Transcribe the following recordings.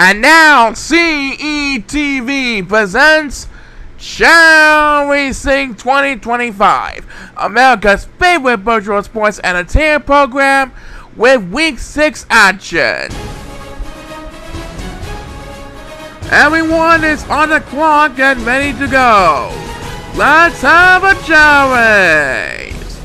And now, CETV presents Chao Racing 2025, America's favorite virtual sports entertainment program with Week 6 action. Everyone is on the clock and ready to go. Let's have a Chao race.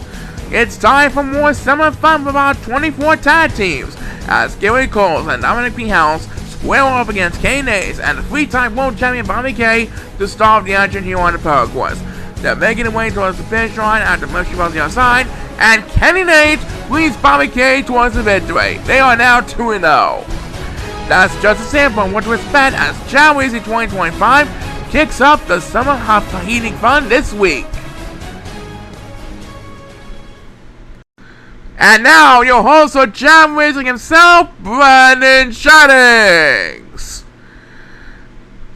It's time for more summer fun with our 24 tag teams as Gary Coles and Dominic P. House square off against Chaorace and the three-time world champion Bobby K to start the action here on the Power Course. They're making their way towards the finish line after Mercy on the outside, and Kenny Nate leads Bobby K towards the victory. They are now 2-0. That's just a sample of what to expect as Chao Racing 2025 kicks off the summer heating fun this week. And now, your host for Chao Racing himself, Brandon Shaddings.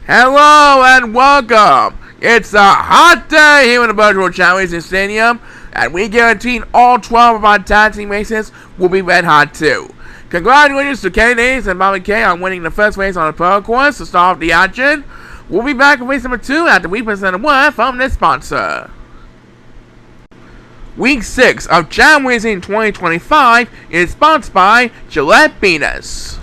Hello and welcome. It's a hot day here in the virtual Chao Racing Stadium, and we guarantee all 12 of our tag team races will be red hot too. Congratulations to Chaorace and Bobby K on winning the first race on the Pro Course to start off the action. We'll be back with race number 2 after we present a word from this sponsor. Week 6 of Chao Racing 2025 is sponsored by Gillette Venus.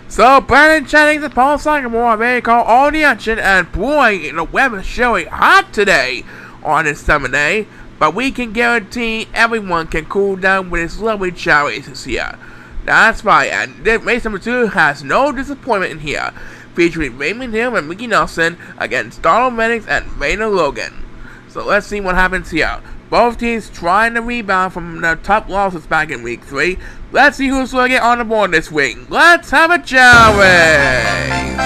So, Brandon Shaddings and Paul Sagamore are ready to call all the action, and boy, the weather's showing hot today on this summer day, but we can guarantee everyone can cool down with this lovely Chao races here. That's right, and race number 2 has no disappointment in here, featuring Raymond Hill and Ricky Nelson against Donald Reddings and Rainer Logan. So let's see what happens here. Both teams trying to rebound from their tough losses back in Week 3. Let's see who's going to get on the board this week. Let's have a Chao race!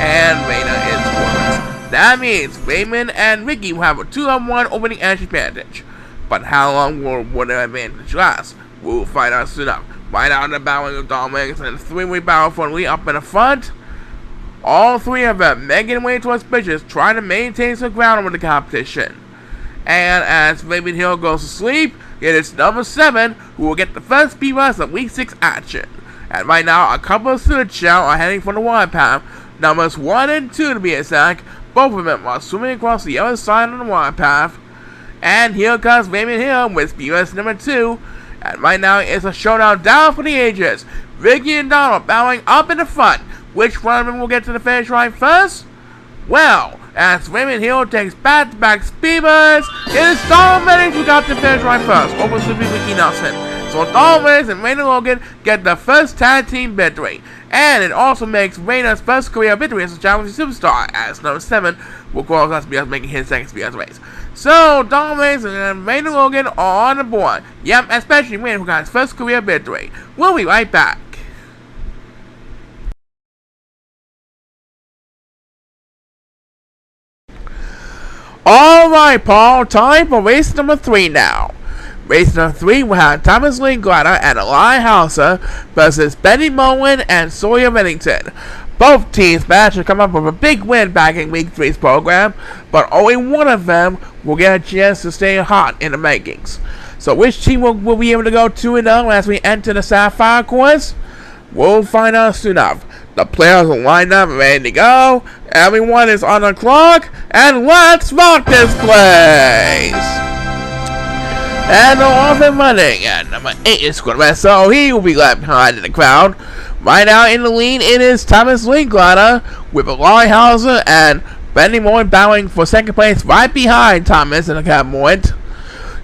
And Rainer is scoreless. That means Raymond and Ricky will have a 2-on-1 opening edge advantage. But how long will their advantage last? We'll find out soon enough. Right out in the battling of Donald Reddings and the three-way battle for the lead up in the front. All three of them making their way towards pitches, trying to maintain some ground over the competition. And as Raymond Hill goes to sleep, it is number 7 who will get the first speed rush of Week 6 action. And right now, a couple of Super Chao are heading for the wide path, numbers 1 and 2 to be exact. Both of them are swimming across the other side of the wide path. And here comes Raymond Hill with speed rush number 2. And right now, it's a showdown down for the ages. Ricky and Donald battling up in the front. Which one of them will get to the finish line first? Well, as Raymond Hill takes back-to-back speeders, it is Donald Reddings who got to the finish line first, over Super Ricky Nelson. So Donald Reddings and Rainer Logan get the first tag team victory. And it also makes Rainer's first career victory as a Chao Racing superstar, as number 7 will cross out speeders, making his second speeders race. So Donald Reddings and Rainer Logan are on the board. Yep, especially Rainer who got his first career victory. We'll be right back. Alright, Paul, time for race number 3 now. Race number 3 will have Thomas Linklater and Eli Hauser versus Benny Mullen and Sawyer Reddington. Both teams managed to come up with a big win back in Week 3's program, but only one of them will get a chance to stay hot in the rankings. So which team will be able to go 2-0 as we enter the Sapphire Course? We'll find out soon enough. The players are lined up and ready to go. Everyone is on the clock. And let's rock this place. And they're off and running. And number 8 is quarterback, so he will be left behind in the crowd. Right now in the lead, it is Thomas Linklater with Eli Hauser and Benny Mullen battling for second place right behind Thomas in the current moment.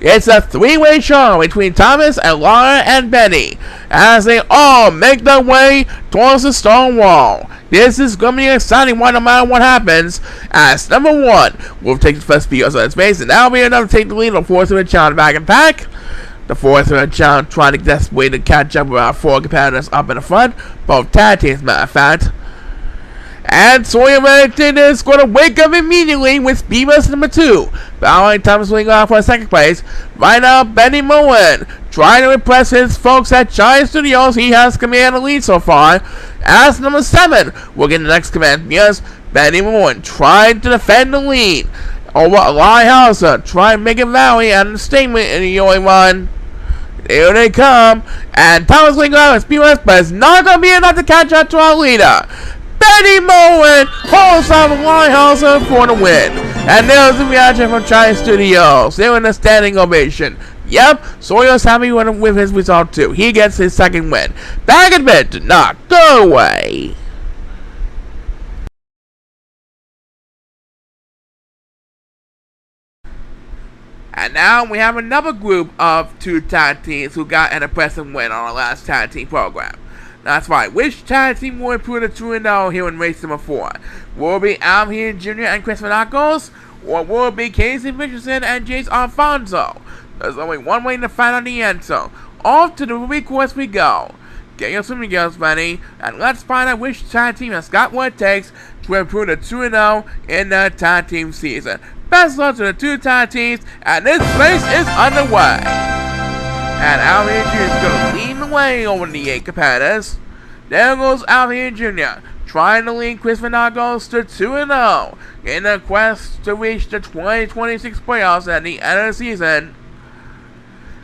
It's a three-way show between Thomas, Eli, and Benny as they all make their way towards the stone wall. This is going to be an exciting one no matter what happens, as number 1 will take the first speed on its base, and that'll be enough to take the lead on 4-3 challenge back in pack. The 4-3 challenge trying to desperately to catch up with our 4 competitors up in the front, both tag teams, matter of fact. And Sawyer Reddington is going to wake up immediately with speed rush number 2, following Thomas Linklater for second place. Right now, Benny Mullen trying to impress his folks at Giant Studios. He has command of the lead so far. As number 7 will get the next command because Benny Mullen trying to defend the lead over Eli Hauser, trying to make a rally and a statement in the only run. Here they come. And Thomas Lingo is BS, but it's not going to be enough to catch up to our leader. Benny Moen holds up Lighthouser for the win. And there's the reaction from China Studios. They were in a standing ovation. Yep, Sawyer's happy with his result too. He gets his second win. Back in bed, do not go away. And now we have another group of 2 tag teams who got an impressive win on our last tag team program. That's right, which tag team will improve the 2-0 here in race number 4? Will it be Alvin Jr. and Chris Manacos? Or will it be Casey Richardson and Jace Alfonso? There's only one way to find out the answer. Off to the recourse we go. Get your swimming gears ready, and let's find out which tag team has got what it takes to improve the 2-0 in the tag team season. Best luck to the 2 tag teams, and this race is underway. And Alvin Jr. is going to lead the way over the 8 competitors. There goes Alvin Jr. trying to lead Chris Manacos to 2-0 in the quest to reach the 2026 playoffs at the end of the season.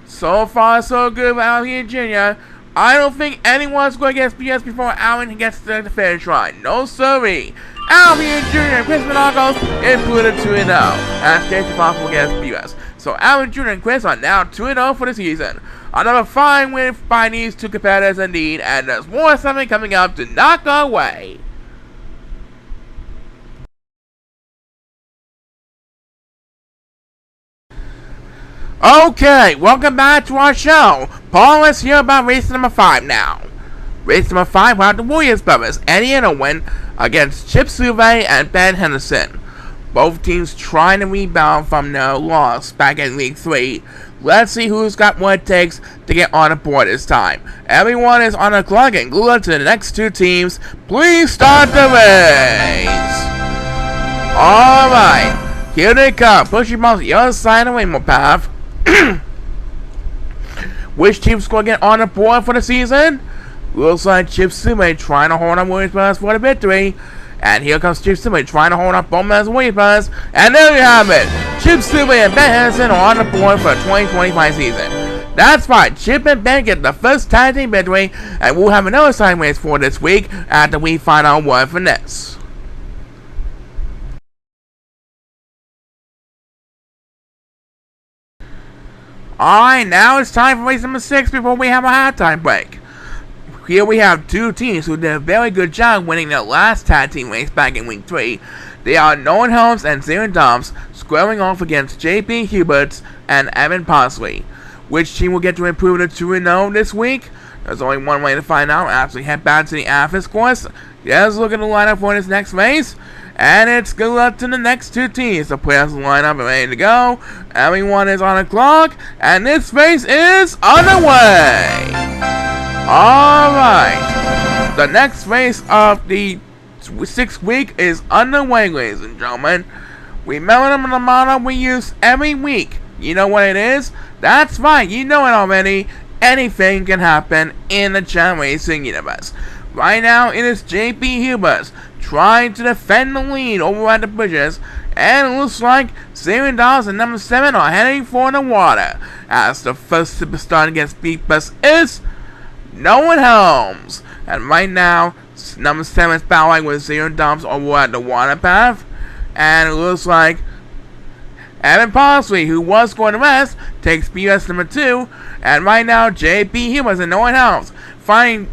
So far, so good with Alvin Jr. I don't think anyone's going to get BS before Alvin gets to the finish line. No siree. Alvin Jr. and Chris Manacos included 2-0. And Stacey possible against BS. So Alvin Jr. and Chris are now 2-0 for the season. Another fine win by these 2 competitors indeed. And there's more something coming up to not go away. Okay, welcome back to our show. Paul, let's hear about race number 5 now. Race number 5 will have the Warriors brothers, Eddie and Owen, against Chip Suve and Ben Henderson. Both teams trying to rebound from their loss back in League 3. Let's see who's got what it takes to get on the board this time. Everyone is on the clock and glued to the next 2 teams. Please start the race. Alright, here they come. Push your mouse to the other side of the rainbow path. Which team's going to get on the board for the season? Looks like Chip Sume trying to hold on Warriors Brothers for the victory. And here comes Chip Sume trying to hold up both men's Warriors Brothers. And there you have it. Chip Sume and Ben Henderson are on the board for the 2025 season. That's right, Chip and Ben get the first tag team victory. And we'll have another side race for this week after we find out what for this. Alright, now it's time for race number 6 before we have a halftime break. Here we have 2 teams who did a very good job winning their last tag team race back in week 3. They are Nolan Holmes and Zarin Doms squaring off against JP Huberts and Evan Parsley. Which team will get to improve to 2-0 this week? There's only one way to find out. Actually head back to the office course. Let's look at the lineup for this next race. And it's good luck to the next 2 teams. The players line up and ready to go. Everyone is on the clock. And this race is underway. Alright. The next race of the 6th week is underway, ladies and gentlemen. Remember the motto we use every week. You know what it is? That's right. You know it already. Anything can happen in the Chao Racing universe. Right now, it is JP Huberts trying to defend the lead over at the bridges, and it looks like Zarin Doms and number 7 are heading for the water, as the first superstar against Beepus is Nolan Holmes. And right now, number 7 is battling with Zarin Doms over at the water path, and it looks like Evan Parsley, who was going to rest, takes BS number 2, and right now JP Huberts and Nolan Holmes finding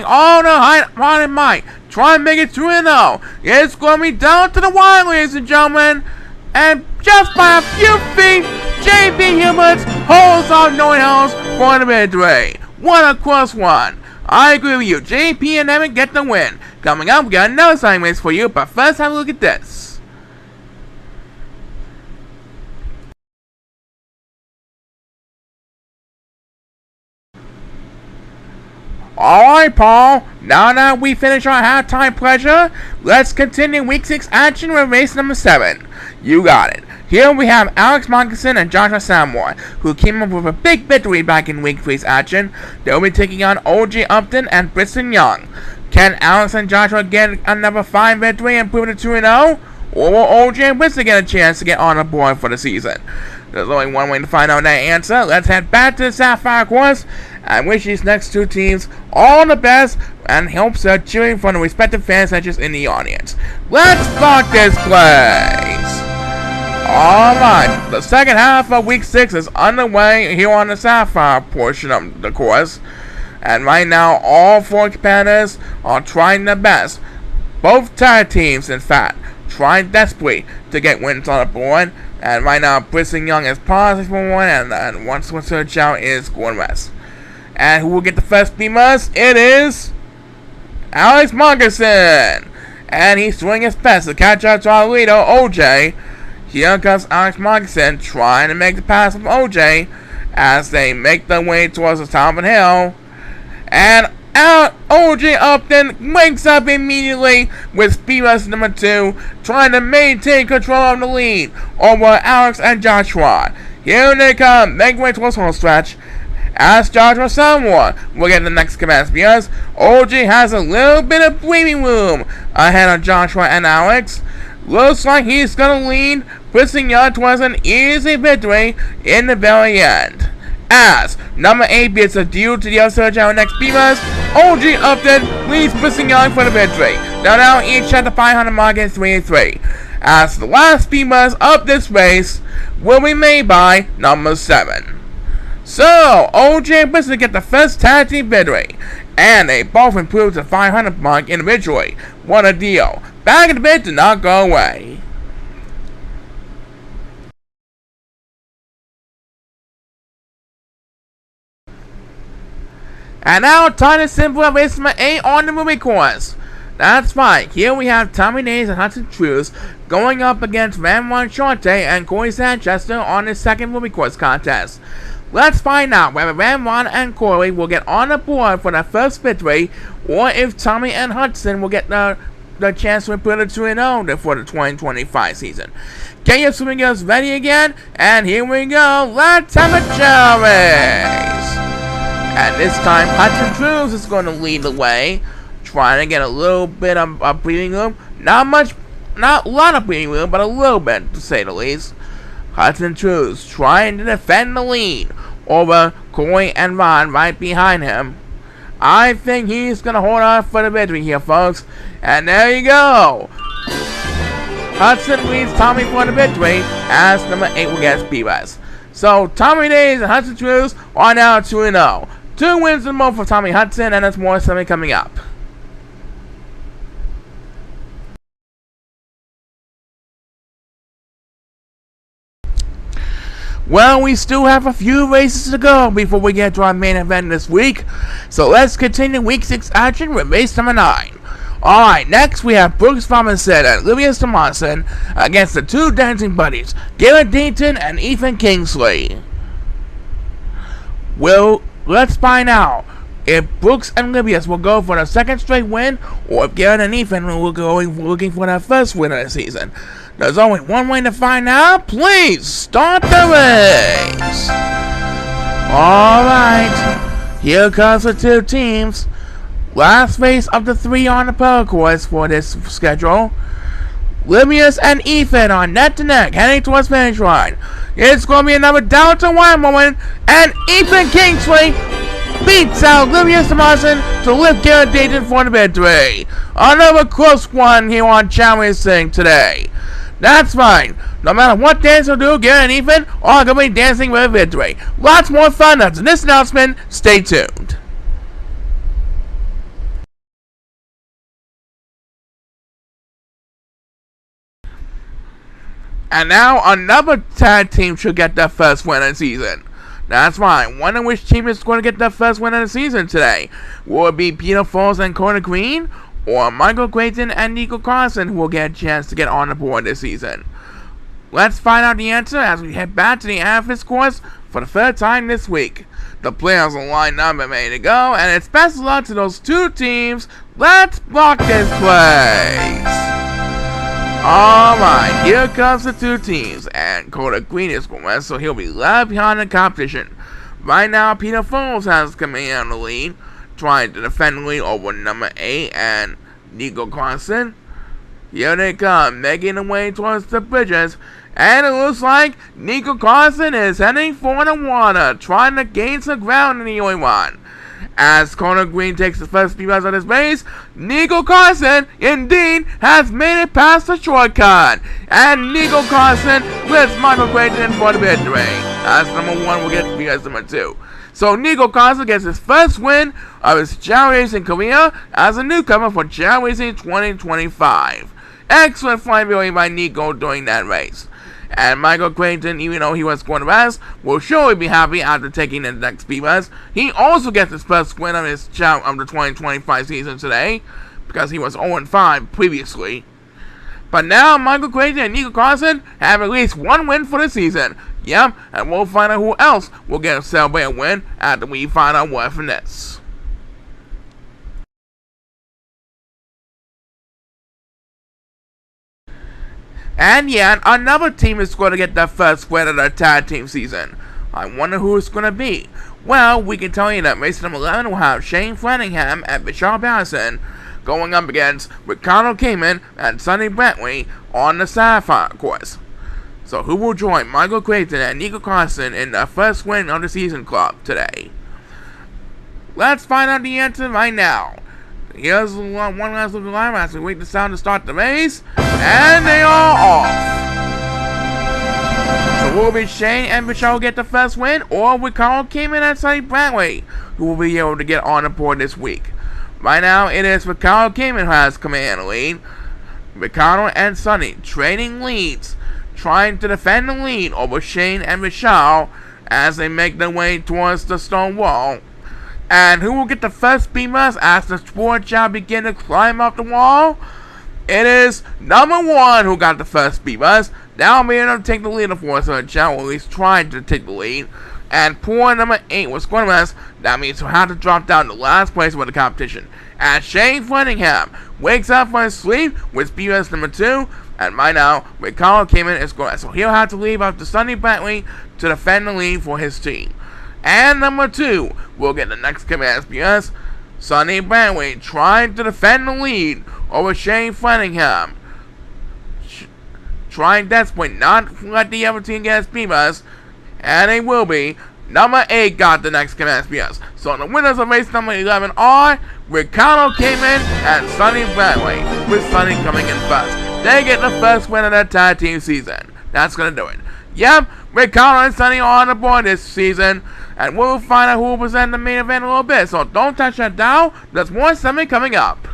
all the height and might. Try and make it 2-0. It's going to be down to the wire, ladies and gentlemen. And just by a few feet, JP Huberts holds off Nolan Holmes for the victory. What a close one. I agree with you. JP and Evan get the win. Coming up, we got another side race for you, but first have a look at this. Alright, Paul, now that we finish our halftime pleasure, let's continue week 6 action with race number 7. You got it. Here we have Alex Moccasin and Joshua Samore, who came up with a big victory back in week 3's action. They'll be taking on OJ Upton and Briston Young. Can Alex and Joshua get another fine victory and prove it 2-0? or will OJ Whistler get a chance to get on the board for the season? There's only one way to find out that answer. Let's head back to the Sapphire course and wish these next two teams all the best and hopes they're cheering from the respective fan sections in the audience. Let's start this place! Alright, the second half of week 6 is underway here on the Sapphire portion of the course. And right now, all 4 competitors are trying their best. Both tag teams, in fact, trying desperately to get wins on the board. And right now, Brisson Young is positive for one, and one switcher Chao is going west. And who will get the first beamers? It is Alex Margerson. And he's doing his best to catch up to our leader, OJ. Here comes Alex Margerson trying to make the pass from OJ as they make their way towards the top of the hill. And OJ Upton wakes up immediately with speed rush number 2, trying to maintain control of the lead over Alex and Joshua. Here they come, making way towards home stretch. As Joshua Samoa will get the next command because OJ has a little bit of breathing room ahead of Joshua and Alex. Looks like he's gonna lead, pushing Young towards an easy victory in the very end. As number 8 beats a duel to the other side of our next beamers, OG Upton leads Brisson Young for the victory. Now each at the 500 mark in 3-3. As the last beamers of this race will be made by number 7. So, OG and Brisson get the first tag team victory, and they both improved to 500 mark individually. What a deal. Back in the bit did not go away. And now, time to simple of race number 8 on the movie course. That's right, here we have Tommy Days and Hudson Cruz going up against Van Juan Shorte and Corey Sanchester on the second movie course contest. Let's find out whether Van Juan and Corey will get on the board for their first victory, or if Tommy and Hudson will get the chance to improve to 2-0 for the 2025 season. Get your swimming girls ready again, and here we go, let's have a chaorace! And this time, Hudson Cruz is going to lead the way, trying to get a little bit of breathing room. Not a lot of breathing room, but a little bit, to say the least. Hudson Cruz trying to defend the lead over Corey and Ron right behind him. I think he's going to hold on for the victory here, folks. And there you go. Hudson leads Tommy for the victory as number 8 will get Speedwest. So, Tommy Days and Hudson Cruz are now 2-0. 2 wins and more for Tommy Hudson, and there's more something coming up. Well, we still have a few races to go before we get to our main event this week. So let's continue week 6 action with race number 9. Alright, next we have Brooks Robinson and Olivia Tomason against the 2 dancing buddies, Garrett Deaton and Ethan Kingsley. Well, let's find out if Brooks and Olivia will go for their second straight win, or if Garrett and Ethan will go looking for their first win of the season. There's only one way to find out. Please start the race. Alright, here comes the 2 teams. Last race of the 3 on the pro course for this schedule. Livius and Ethan are neck to neck heading towards finish line. It's going to be another down to 1 moment, and Ethan Kingsley beats out Livius Tomason to lift Garrett Dayton for the victory. Another close one here on Chao Racing today. That's right. No matter what dance will do, Garrett and Ethan are going to be dancing with a victory. Lots more fun after this announcement. Stay tuned. And now another tag team should get their first win of the season. That's right. Wonder which team is going to get their first win of the season today. Will it be Peter Falls and Connor Green, or Michael Creighton and Nico Carson who will get a chance to get on the board this season? Let's find out the answer as we head back to the Amethyst course for the 3rd time this week. The players are lined up and ready to go, and it's best of luck to those 2 teams. Let's block this place. Alright, here comes the 2 teams, and Connor Green is going, so he'll be left behind the competition. Right now, Peter Falls has come in on the lead, trying to defend the lead over number 8 and Nico Carson. Here they come, making their way towards the bridges. And it looks like Nico Carson is heading for the water, trying to gain some ground in the early one. As Connor Green takes the first speed of this race, Nico Carson indeed has made it past the shortcut. And Nico Carson lifts Michael Creighton for the victory. As number 1, we'll get speed as number 2. So Nico Carson gets his first win of his Chao Racing career as a newcomer for Chao Racing 2025. Excellent flying ability by Nico during that race. And Michael Creighton, even though he was going to rest, will surely be happy after taking the next speed bus. He also gets his first win of his Chao of the 2025 season today, because he was 0-5 previously. But now Michael Creighton and Nico Carson have at least one win for the season. Yep, and we'll find out who else will get a celebrate a win after we find out what from this. And yet, another team is going to get their first win of their tag team season. I wonder who it's going to be. Well, we can tell you that race number 11 will have Shane Flanagan and Chao Racing going up against Ricardo Cayman and Sonny Bentley on the Sapphire course. So who will join Michael Creighton and Nico Carson in their first win of the season club today? Let's find out the answer right now. Here's one last look live as we wait the sound to start the race, and they are off. So will be Shane and Michelle get the first win, or will Carl Cayman and Sonny Bradley who will be able to get on the board this week? Right now, it is Ricardo Cayman who has command lead. Ricardo and Sonny trading leads, trying to defend the lead over Shane and Michelle as they make their way towards the stone wall. And who will get the first speed bus as the sport shall begin to climb up the wall? It is number 1 who got the first speed bus. Now being able to take the lead for us, so Chao at least tried to take the lead. And poor number 8 was going to us. That means he'll have to drop down to last place with the competition. As Shane Flanagan wakes up from his sleep with speed bus number 2. And by now, Ricardo Cayman is going, so he'll have to leave up to Sonny Bentley to defend the lead for his team. And number 2 will get the next command because Sonny Bentley trying to defend the lead over Shane Flanagan. Trying desperately not to let the other team get a speed bus, and they will be. Number 8 got the next command speed. So the winners of race number 11 are Ricardo Cayman and Sonny Bentley, with Sonny coming in first. They get the first win of their tag team season. That's gonna do it. Yep, Ricardo and Sonny are on the board this season, and we'll find out who will present the main event in a little bit. So don't touch that dial. There's more summit coming up.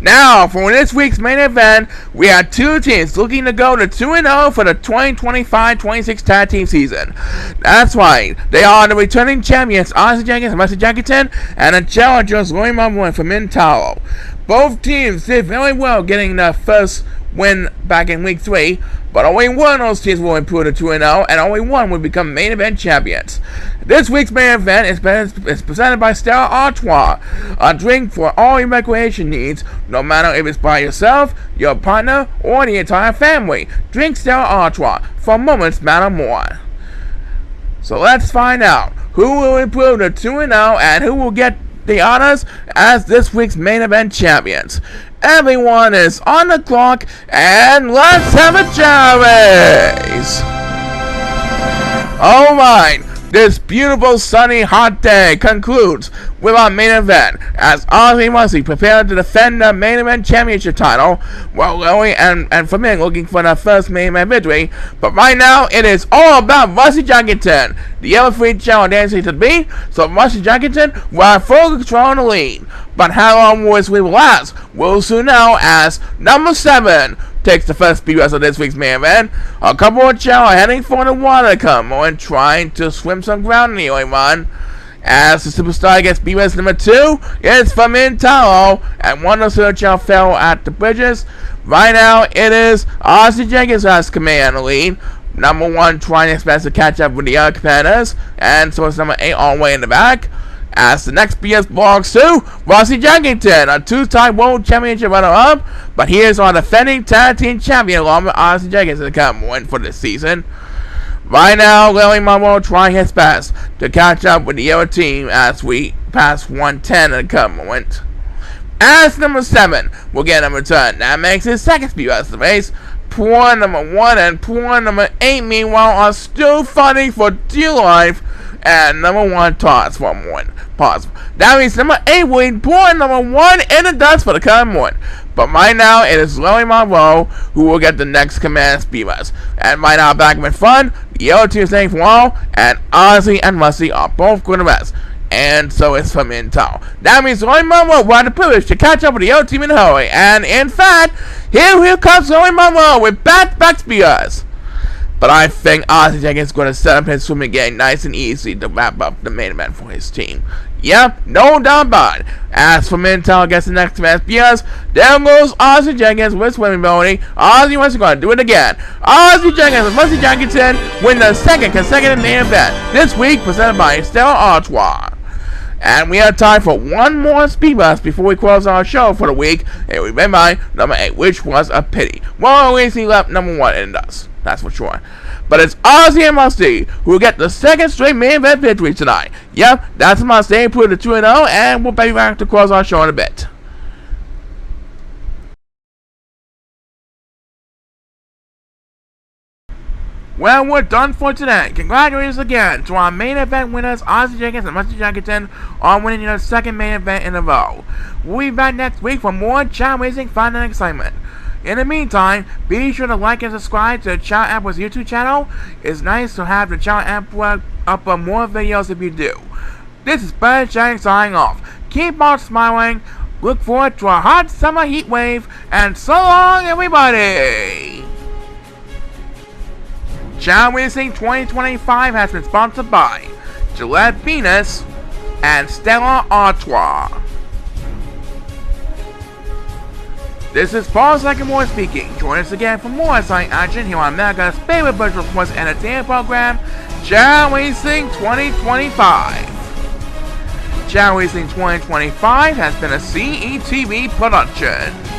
Now, for this week's main event, we have two teams looking to go to 2-0 for the 2025-26 tag team season. That's right, they are the returning champions, Ozzie Jenkins Rusty Jackington, and the challengers, Roy Mumlin from Mintalo. Both teams did very well getting their first win back in week 3, but only one of those teams will improve to 2-0, and only one will become main event champions. This week's main event is presented by Stella Artois, a drink for all your recreation needs, no matter if it's by yourself, your partner, or the entire family. Drink Stella Artois, for moments matter more. So let's find out who will improve to 2-0 and who will get the honors as this week's main event champions. Everyone is on the clock, and let's have a chaorace! Alright, this beautiful sunny hot day concludes with our main event as Ozzie Rusty prepared to defend the main event championship title, while Lily and Flamin looking for their first main event victory. But right now, it is all about Rusty Jackington. The other three challenge dancing to the beat, so Rusty Jackington will have full control in the lead. But how long will this lead last? We'll soon know as number 7 takes the first speed rest of this week's main event. A couple of Chao are heading for the water to come on, trying to swim some ground in the early run. As the superstar gets speed rest number 2, it's from Intaro, and one of the Chao fell at the bridges. Right now, it is Ozzie Jenkins has command the lead. Number 1 trying his best to catch up with the other competitors, and so it's number 8 all the way in the back. As the next BS belongs to Rusty Jackington, a 2-time world championship runner-up, but he is our defending tag team champion along with Ozzie Jenkins to come win for this season. Right now, Lily Monroe trying his best to catch up with the other team as we pass 110 in a couple moments. As number 7 will get a return. That makes his second speed of the race. Poor number 1 and poor number 8, meanwhile, are still fighting for dear life. And number 1 toss for one. Pause. That means number 8 will be poor number 1 in the dust for the current one. But right now, it is Lily Monroe who will get the next command speed rush. And right now, back in front, the yellow team is staying for all, and Ozzie and Rusty are both going to rest. And so is from Intel. That means Lily Monroe will have the privilege to catch up with the yellow team in a hurry. And in fact, here comes Lily Monroe with back-to-back speeders. But I think Ozzie Jenkins is going to set up his swimming game nice and easy to wrap up the main event for his team. Yep, no doubt about it. As for Intel against the next man speeders, there goes Ozzie Jenkins with swimming ability. Ozzie was going to do it again. Ozzie Jenkins and Rusty Jackington win the second consecutive main event this week, presented by Stella Artois. And we have time for one more speed bus before we close our show for the week. And we went by number 8, which was a pity. Well, at least he left number 1 in us. That's for sure. But it's Ozzie and Rusty who will get the second straight main event victory tonight. Yep, that's Rusty. Put it to 2-0, and we'll be back to close our show in a bit. Well, we're done for today. Congratulations again to our main event winners, Ozzie Jenkins and Rusty Jackington, on winning their second main event in a row. We'll be back next week for more Chao Racing fun and excitement. In the meantime, be sure to like and subscribe to the Chao Emperor's YouTube channel. It's nice to have the Chao Emperor up on more videos if you do. This is Bud Shang signing off. Keep on smiling. Look forward to a hot summer heat wave. And so long, everybody! Chao Racing 2025 has been sponsored by Gillette Venus and Stella Artois. This is Paul Sycamore speaking. Join us again for more exciting action here on America's favorite virtual sports entertainment program, Chao Racing 2025. Chao Racing 2025 has been a CETV production.